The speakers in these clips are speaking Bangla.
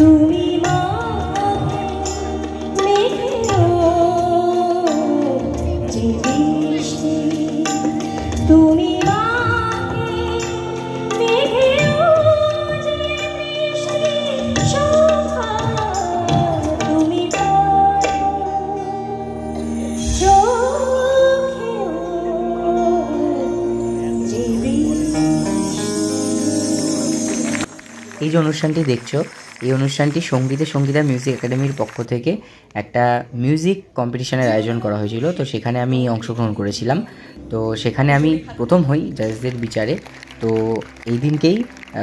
তুমি মাঘে মেঘেরও যে বৃষ্টি, তুমি মাঘে মেঘেরও যে বৃষ্টি শোভা, তুমি এই যে অনুষ্ঠানটি দেখছো, এই অনুষ্ঠানটি সঙ্গীতা মিউজিক একাডেমির পক্ষ থেকে একটা মিউজিক কম্পিটিশনের আয়োজন করা হয়েছিল। তো সেখানে আমি অংশগ্রহণ করেছিলাম। তো সেখানে আমি প্রথম হই জাজদের বিচারে। তো এই দিনকেই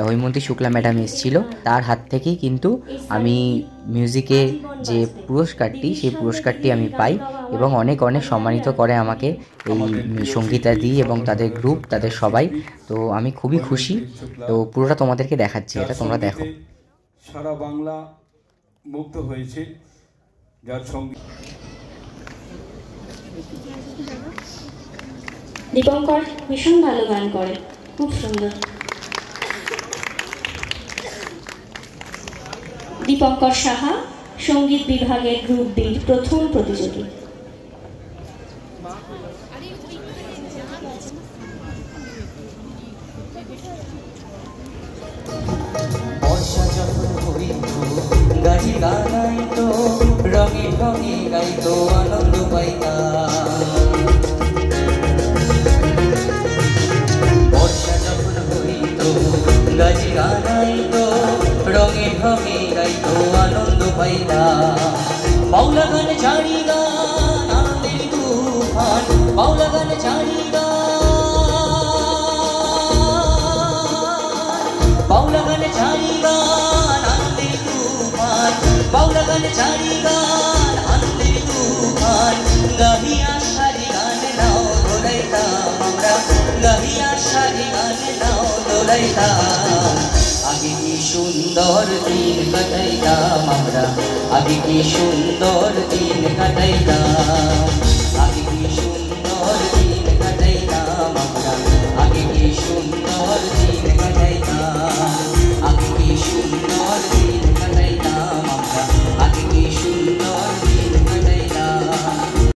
হৈমন্তী শুক্লা ম্যাডাম এসেছিল, তার হাত থেকেই কিন্তু আমি মিউজিকে যে পুরস্কারটি, সেই পুরস্কারটি আমি পাই এবং অনেক অনেক সম্মানিত করে আমাকে এই সঙ্গীতাদি এবং তাদের গ্রুপ, তাদের সবাই। তো আমি খুবই খুশি। তো পুরোটা তোমাদেরকে দেখাচ্ছি, এটা তোমরা দেখো। সারা বাংলা মুগ্ধ হয়েছে, যার সঙ্গীত। দীপঙ্কর ভীষণ ভালো গান করে, খুব সুন্দর। দীপঙ্কর সাহা সঙ্গীত বিভাগের গ্রুপ বির প্রথম প্রতিযোগী। গাড়ি গাইতো রঙে রঙে গাইতো আনন্দ পাইতাম, বর্ষা যখন হইত গাড়ি গাইতো রঙে রঙে গাইতো আনন্দ পাইতাম। বাউলা গান ছাড়ি গান আনন্দের তুফান, বাউলা গান ছাড়ি গান, বাউলা গান ছাড়ি গান আনন্দের তুফান, বাউলা গান ছাড়ি গান আনন্দের তুফান। গাহিয়া সারি গান নাও দোলাইতাম আমরা, গাহিয়া সারি গান নাও দোলাইতাম। আগে কি সুন্দর দিন কাটাইতাম আমরা, আগে কি সুন্দর দিন কাটাইতাম।